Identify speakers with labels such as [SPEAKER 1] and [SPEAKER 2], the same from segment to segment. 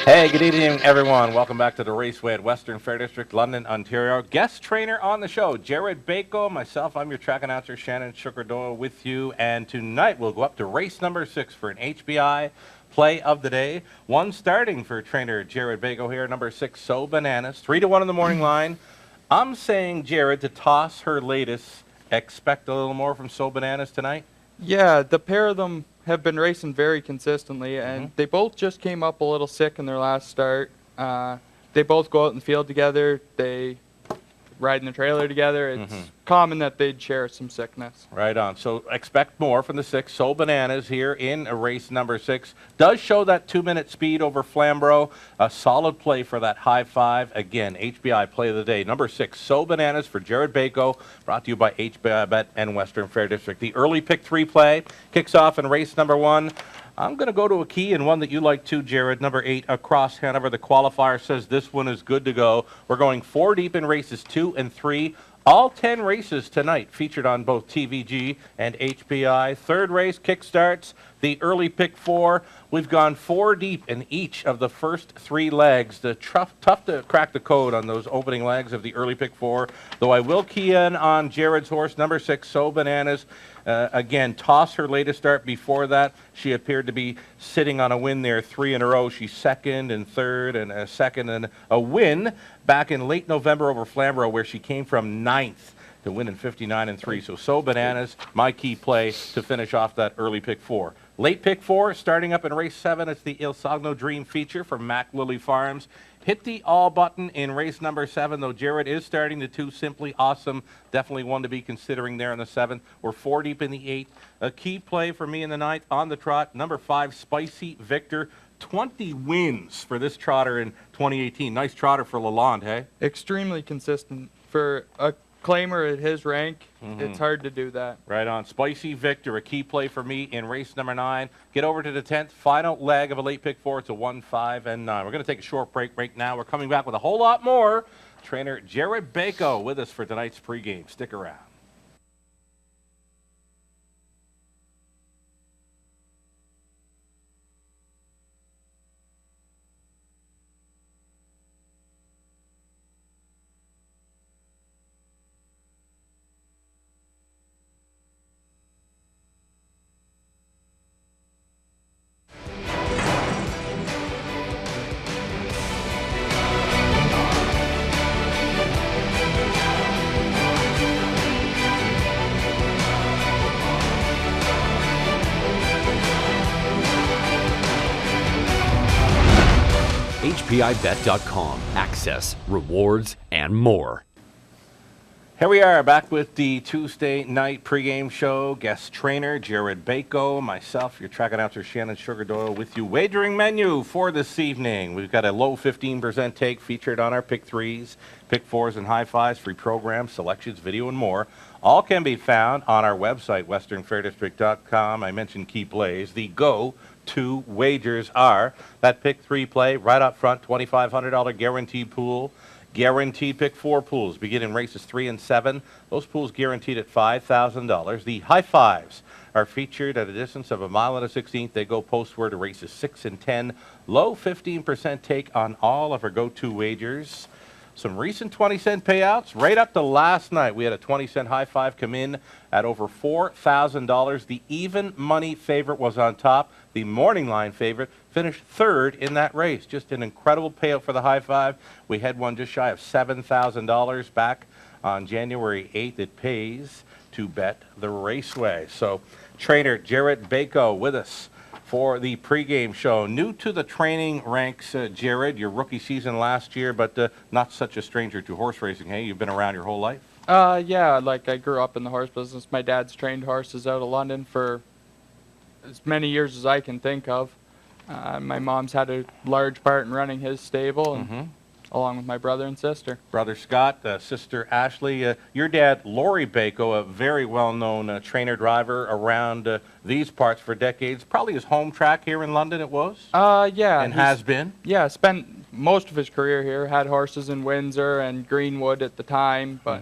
[SPEAKER 1] Hey, good evening, everyone. Welcome back to the Raceway at Western Fair District, London, Ontario. Guest trainer on the show, Jared Bako. Myself, I'm your track announcer, Shannon Doyle, with you. And tonight we'll go up to race number 6 for an HBI play of the day. One starting for trainer Jared Bako here, number 6, So Bananas. 3-1 in the morning line. I'm saying, Jared, to toss her latest. Expect a little more from So Bananas tonight?
[SPEAKER 2] Yeah, the pair of them have been racing very consistently, and they both just came up a little sick in their last start. They both go out in the field together. They ride in the trailer together. It's common that they'd share some sickness.
[SPEAKER 1] Right on. So expect more from the 6. So Bananas here in race number 6. Does show that 2-minute speed over Flamborough. A solid play for that high 5. Again, HBI play of the day. Number 6, So Bananas for Jared Bako. Brought to you by HBI Bet and Western Fair District. The early pick 3 play kicks off in race number 1. I'm going to go to a key and one that you like too, Jared. Number 8, Across Hanover. The qualifier says this one is good to go. We're going 4 deep in races 2 and 3. All 10 races tonight featured on both TVG and HBI. Third race kickstarts the early pick 4. We've gone 4 deep in each of the first 3 legs. Tough to crack the code on those opening legs of the early pick 4, though I will key in on Jared's horse, number 6, So Bananas. Again, toss her latest start. Before that, she appeared to be sitting on a win there 3 in a row. She's second and third and a second and a win back in late November over Flamborough, where she came from 9th to win in 59 and 3. So Bananas, my key play to finish off that early pick 4. Late pick 4, starting up in race 7, it's the Il Sogno Dream feature from Mac Lily Farms. Hit the all button in race number 7, though Jared is starting the 2, Simply Awesome. Definitely one to be considering there in the 7. We're 4 deep in the 8. A key play for me in the 9th on the trot, number 5, Spicy Victor. 20 wins for this trotter in 2018. Nice trotter for Lalonde, hey?
[SPEAKER 2] Extremely consistent. For a claimer at his rank, it's hard to do that.
[SPEAKER 1] Right on. Spicy Victor, a key play for me in race number 9. Get over to the 10th, final leg of a late pick 4. It's a 1, 5, and 9. We're going to take a short break now. We're coming back with a whole lot more. Trainer Jared Bako with us for tonight's pregame. Stick around.
[SPEAKER 3] HPIBet.com. Access, rewards, and more.
[SPEAKER 1] Here we are back with the Tuesday night pregame show. Guest trainer Jared Bako, myself, your track announcer Shannon Doyle, with you. Wagering menu for this evening. We've got a low 15% take featured on our pick 3s, pick 4s, and high 5s, free programs, selections, video, and more. All can be found on our website, westernfairdistrict.com. I mentioned key plays. The go-to wagers are that pick 3 play right up front, $2,500 guaranteed pool. Guaranteed pick 4 pools begin in races 3 and 7. Those pools guaranteed at $5,000. The high 5s are featured at a distance of 1 mile and a 16th. They go postward to races 6 and 10. Low 15% take on all of our go-to wagers. Some recent 20-cent payouts right up to last night. We had a 20-cent high 5 come in at over $4,000. The even money favorite was on top. The morning line favorite finished 3rd in that race. Just an incredible payout for the high 5. We had one just shy of $7,000 back on January 8th. It pays to bet the Raceway. So trainer Jared Bako with us for the pregame show. New to the training ranks, Jared, your rookie season last year, but not such a stranger to horse racing, hey? You've been around your whole life?
[SPEAKER 2] Yeah, like I grew up in the horse business. My dad's trained horses out of London for as many years as I can think of. My mom's had a large part in running his stable, and along with my brother and sister.
[SPEAKER 1] Brother Scott, sister Ashley. Your dad, Laurie Bako, a very well-known trainer driver around these parts for decades. Probably his home track here in London it was?
[SPEAKER 2] Yeah.
[SPEAKER 1] And has been?
[SPEAKER 2] Yeah, spent most of his career here. Had horses in Windsor and Greenwood at the time, but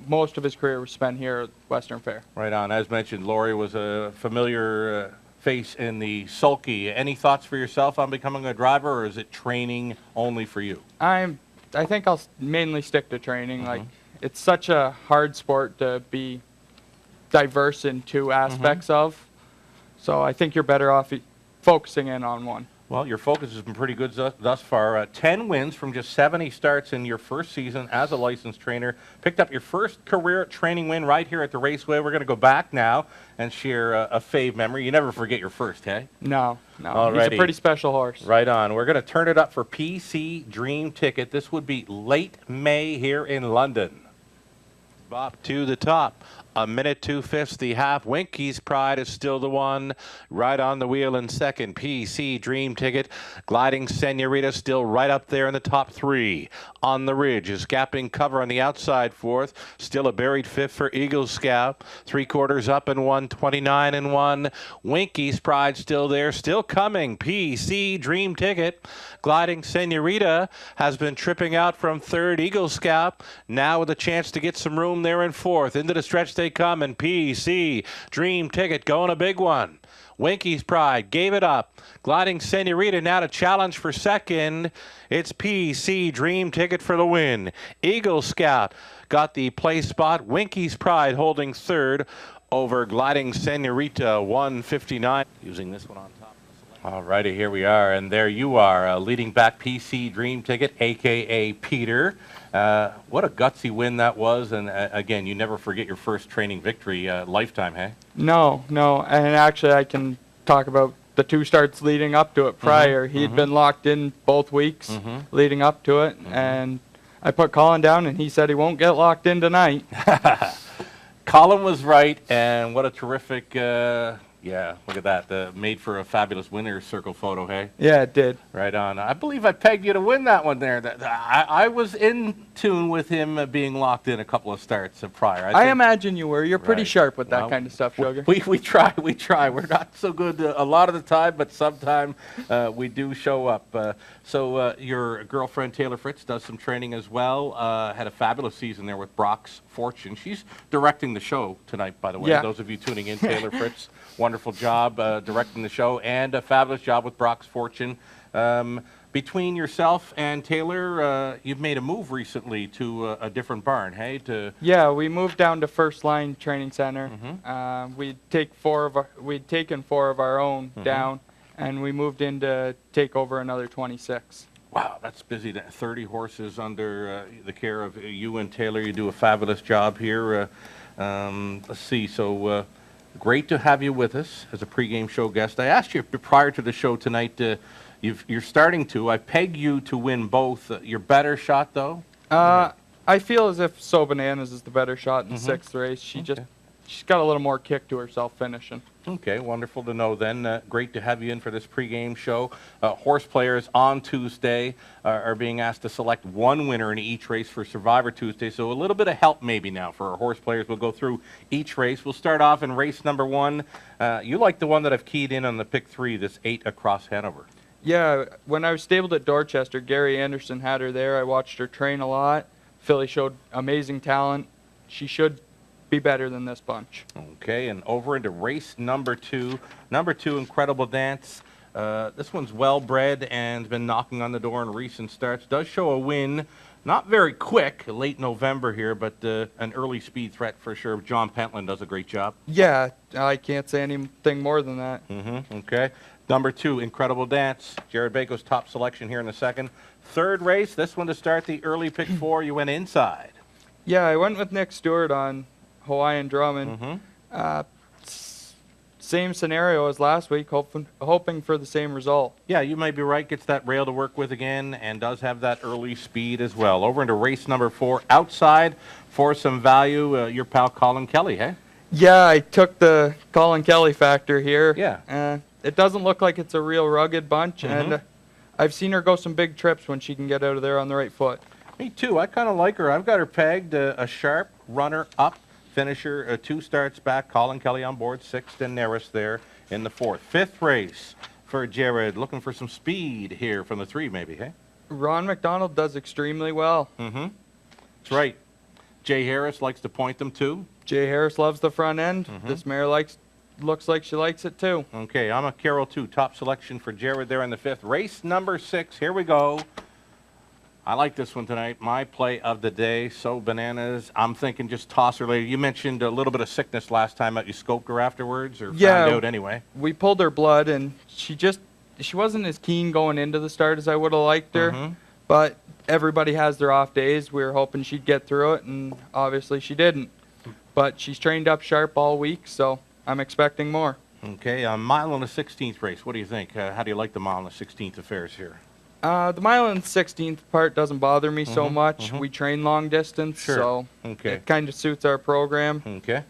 [SPEAKER 2] most of his career was spent here at Western Fair.
[SPEAKER 1] Right on. As mentioned, Laurie was a familiar face in the sulky. Any thoughts for yourself on becoming a driver, or is it training only for you?
[SPEAKER 2] I think I'll mainly stick to training. Like, it's such a hard sport to be diverse in two aspects of. So I think you're better off focusing in on one.
[SPEAKER 1] Well, your focus has been pretty good thus far. 10 wins from just 70 starts in your first season as a licensed trainer. Picked up your first career training win right here at the Raceway. We're going to go back now and share a fave memory. You never forget your first, hey?
[SPEAKER 2] No.
[SPEAKER 1] Alrighty.
[SPEAKER 2] He's a pretty special horse.
[SPEAKER 1] Right on. We're going to turn it up for PC Dream Ticket. This would be late May here in London. Bob to the top. A minute 2/5 the half. Winky's Pride is still the one. Right on the wheel in second. PC Dream Ticket. Gliding Senorita still right up there in the top three. On the ridge is gapping cover on the outside fourth. Still a buried fifth for Eagle Scout. 3/4 up and 1:29 and 1. Winky's Pride still there. Still coming. PC Dream Ticket. Gliding Senorita has been tripping out from third. Eagle Scout now with a chance to get some room there in fourth. Into the stretch they come, and PC Dream Ticket going a big one. Winky's Pride gave it up. Gliding Senorita now to challenge for second. It's PC Dream Ticket for the win. Eagle Scout got the place spot. Winky's Pride holding third over Gliding Senorita 1:59. Using this one on top. All righty, here we are, and there you are, leading back PC Dream Ticket, a.k.a. Peter. What a gutsy win that was, and again, you never forget your first training victory, lifetime, hey?
[SPEAKER 2] No, and actually I can talk about the two starts leading up to it prior. He'd been locked in both weeks leading up to it, and I put Colin down, and he said he won't get locked in tonight.
[SPEAKER 1] Colin was right, and what a terrific... yeah, look at that. Made for a fabulous winner's circle photo, hey?
[SPEAKER 2] Yeah, it did.
[SPEAKER 1] Right on. I believe I pegged you to win that one there. I was in tune with him being locked in a couple of starts prior.
[SPEAKER 2] I imagine you were. You're pretty
[SPEAKER 1] Right.
[SPEAKER 2] sharp with that
[SPEAKER 1] Well,
[SPEAKER 2] kind of stuff, Sugar.
[SPEAKER 1] We try. We're not so good a lot of the time, but sometime we do show up. So your girlfriend, Taylor Fritz, does some training as well. Had a fabulous season there with Brock's Fortune. She's directing the show tonight, by the way.
[SPEAKER 2] Yeah.
[SPEAKER 1] Those of you tuning in, Taylor Fritz, wonderful job directing the show and a fabulous job with Brock's Fortune. Between yourself and Taylor, you've made a move recently to a different barn, hey?
[SPEAKER 2] Yeah, we moved down to First Line Training Center. We'd taken 4 of our own down, and we moved in to take over another 26.
[SPEAKER 1] Wow, that's busy. 30 horses under the care of you and Taylor. You do a fabulous job here. Let's see. So great to have you with us as a pregame show guest. I asked you prior to the show tonight. You're starting to. I peg you to win both. Your better shot, though?
[SPEAKER 2] I feel as if So Bananas is the better shot in the 6th race. She's got a little more kick to herself finishing.
[SPEAKER 1] Okay, wonderful to know then. Great to have you in for this pregame show. Horse players on Tuesday are being asked to select one winner in each race for Survivor Tuesday, so a little bit of help maybe now for our horse players. We'll go through each race. We'll start off in race number 1. You like the one that I've keyed in on the pick 3, this 8 across Hanover.
[SPEAKER 2] Yeah, when I was stabled at Dorchester, Gary Anderson had her there. I watched her train a lot. Filly showed amazing talent. She should be better than this bunch.
[SPEAKER 1] Okay, and over into race number 2. Number 2, Incredible Dance. This one's well-bred and been knocking on the door in recent starts. Does show a win. Not very quick, late November here, but an early speed threat for sure. John Pentland does a great job.
[SPEAKER 2] Yeah, I can't say anything more than that.
[SPEAKER 1] Okay. Number 2, Incredible Dance. Jared Bako's top selection here in the 2nd. 3rd race, this one to start the early pick 4. You went inside.
[SPEAKER 2] Yeah, I went with Nick Stewart on Hawaiian Drummond. Same scenario as last week, hoping for the same result.
[SPEAKER 1] Yeah, you may be right. Gets that rail to work with again and does have that early speed as well. Over into race number 4, outside for some value. Your pal Colin Kelly, hey?
[SPEAKER 2] Yeah, I took the Colin Kelly factor here.
[SPEAKER 1] Yeah.
[SPEAKER 2] It doesn't look like it's a real rugged bunch, and I've seen her go some big trips when she can get out of there on the right foot.
[SPEAKER 1] Me too. I kind of like her. I've got her pegged a sharp runner-up finisher, 2 starts back. Colin Kelly on board, 6th and Neris there in the 4th. 5th race for Jared. Looking for some speed here from the 3, maybe, hey?
[SPEAKER 2] Ron McDonald does extremely well.
[SPEAKER 1] That's right. Jay Harris likes to point them too.
[SPEAKER 2] Jay Harris loves the front end. This mare likes looks like she likes it too.
[SPEAKER 1] Okay, I'm a Carol 2. Top selection for Jared there in the 5th. Race number 6. Here we go. I like this one tonight. My play of the day. So Bananas. I'm thinking just toss her later. You mentioned a little bit of sickness last time that you scoped her afterwards, or found out anyway.
[SPEAKER 2] We pulled her blood, and she wasn't as keen going into the start as I would have liked her.
[SPEAKER 1] Mhm.
[SPEAKER 2] But everybody has their off days. We were hoping she'd get through it, and obviously she didn't. But she's trained up sharp all week, so I'm expecting more.
[SPEAKER 1] Okay, a mile and a 16th race. What do you think? How do you like the mile and the 16th affairs here?
[SPEAKER 2] The mile and 16th part doesn't bother me so much. We train long distance,
[SPEAKER 1] Sure.
[SPEAKER 2] so
[SPEAKER 1] Okay.
[SPEAKER 2] it kind of suits our program.
[SPEAKER 1] Okay.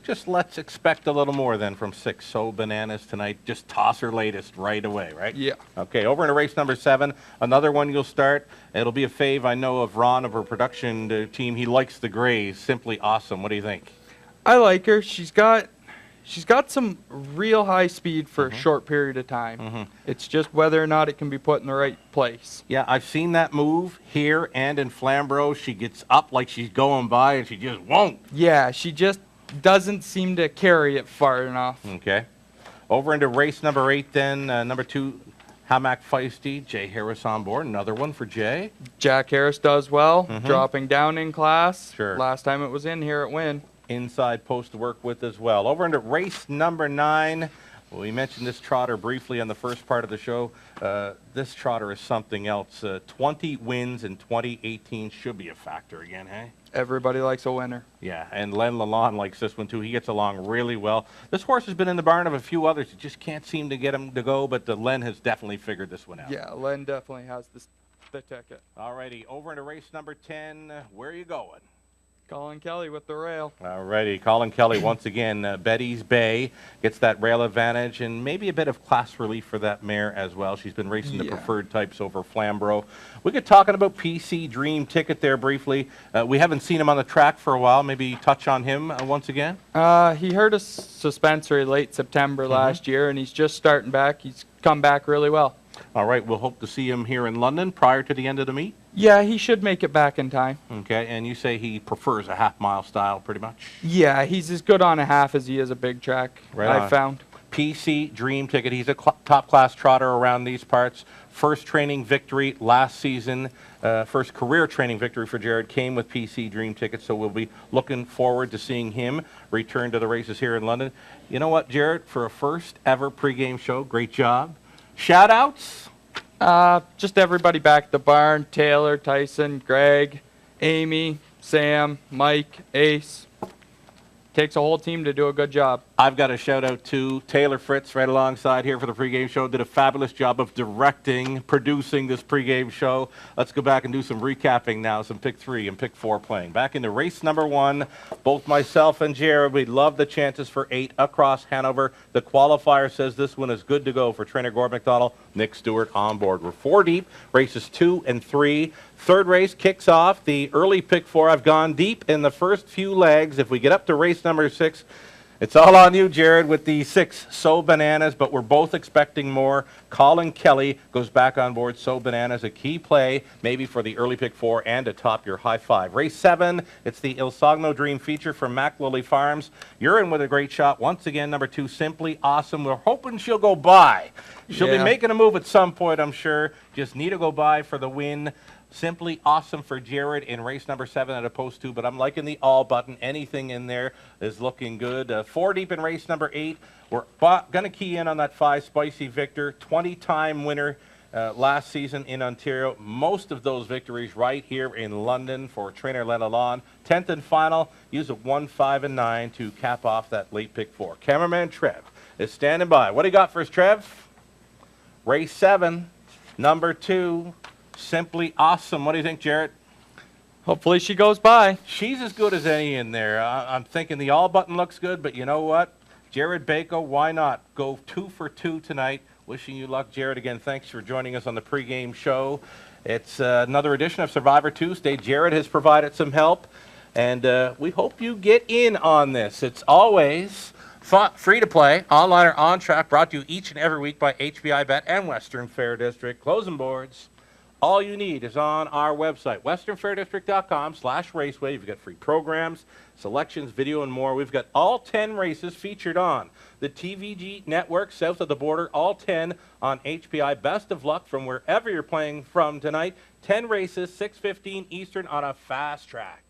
[SPEAKER 1] Just let's expect a little more then from 6. So Bananas tonight. Just toss her latest right away, right?
[SPEAKER 2] Yeah.
[SPEAKER 1] Okay, over into race number 7. Another one you'll start. It'll be a fave, I know, of Ron of our production team. He likes the Grays. Simply awesome. What do you think?
[SPEAKER 2] I like her. She's got some real high speed for a short period of time. It's just whether or not it can be put in the right place.
[SPEAKER 1] Yeah, I've seen that move here and in Flamborough. She gets up like she's going by and she just won't.
[SPEAKER 2] Yeah, she just doesn't seem to carry it far enough.
[SPEAKER 1] Okay. Over into race number 8 then. Number 2, Hamac Feisty. Jay Harris on board. Another one for Jay.
[SPEAKER 2] Jack Harris does well, dropping down in class.
[SPEAKER 1] Sure.
[SPEAKER 2] Last time it was in here at Win.
[SPEAKER 1] Inside post to work with as well. Over into race number 9. We mentioned this trotter briefly on the first part of the show. This trotter is something else. 20 wins in 2018 should be a factor again, hey?
[SPEAKER 2] Everybody likes a winner.
[SPEAKER 1] Yeah, and Len Lalonde likes this one too. He gets along really well. This horse has been in the barn of a few others. You just can't seem to get him to go, but Len has definitely figured this one out.
[SPEAKER 2] Yeah, Len definitely has the ticket.
[SPEAKER 1] All righty, over into race number 10. Where are you going?
[SPEAKER 2] Colin Kelly with the rail.
[SPEAKER 1] All righty, Colin Kelly once again. Betty's Bay gets that rail advantage and maybe a bit of class relief for that mare as well. She's been racing the preferred types over Flamborough. We get talking about PC Dream Ticket there briefly. We haven't seen him on the track for a while. Maybe touch on him once again.
[SPEAKER 2] He hurt a suspensory late September last year, and he's just starting back. He's come back really well.
[SPEAKER 1] All right, we'll hope to see him here in London prior to the end of the meet.
[SPEAKER 2] Yeah, he should make it back in time.
[SPEAKER 1] Okay, and you say he prefers a half-mile style pretty much?
[SPEAKER 2] Yeah, he's as good on a half as he is a big track, I've found.
[SPEAKER 1] PC Dream Ticket. He's a top-class trotter around these parts. First training victory last season. First career training victory for Jared came with PC Dream Ticket, so we'll be looking forward to seeing him return to the races here in London. You know what, Jared? For a first-ever pregame show, great job. Shout-outs?
[SPEAKER 2] Just everybody back at the barn. Taylor, Tyson, Greg, Amy, Sam, Mike, Ace. Takes a whole team to do a good job.
[SPEAKER 1] I've got a shout out to Taylor Fritz right alongside here for the pregame show. Did a fabulous job of directing, producing this pregame show. Let's go back and do some recapping now, some pick 3 and pick 4 playing. Back into race number 1, both myself and Jared, we love the chances for 8 across Hanover. The qualifier says this one is good to go for trainer Gord McDonald, Nick Stewart on board. We're 4 deep, races 2 and 3. Third race kicks off the early pick 4. I've gone deep in the first few legs. If we get up to race number 6, it's all on you, Jared, with the 6 So Bananas, but we're both expecting more. Colin Kelly goes back on board. So Bananas, a key play, maybe for the early pick 4 and to top your high 5. Race 7, it's the Il Sogno Dream feature from Mac Lily Farms. You're in with a great shot. Once again, number 2, Simply Awesome. We're hoping she'll go by. She'll be making a move at some point, I'm sure. Just need to go by for the win. Simply Awesome for Jared in race number 7 at a post 2, but I'm liking the all button. Anything in there is looking good. 4 deep in race number 8. We're going to key in on that 5, Spicy Victor, 20-time winner last season in Ontario. Most of those victories right here in London for trainer Len Lalonde. 10th and final, use a 1, 5, and 9 to cap off that late pick 4. Cameraman Trev is standing by. What do you got for us, Trev? Race 7, number 2. Simply Awesome. What do you think, Jared?
[SPEAKER 2] Hopefully she goes by.
[SPEAKER 1] She's as good as any in there. I'm thinking the all button looks good, but you know what? Jared Bako, why not? Go 2 for 2 tonight. Wishing you luck, Jared. Again, thanks for joining us on the pregame show. It's another edition of Survivor Tuesday. Jared has provided some help, and we hope you get in on this. It's always free to play, online or on track, brought to you each and every week by HBI Bet and Western Fair District. Closing boards All you need is on our website, westernfairdistrict.com/raceway. You've got free programs, selections, video, and more. We've got all 10 races featured on the TVG network south of the border, all 10 on HPI. Best of luck from wherever you're playing from tonight. 10 races, 6:15 Eastern on a fast track.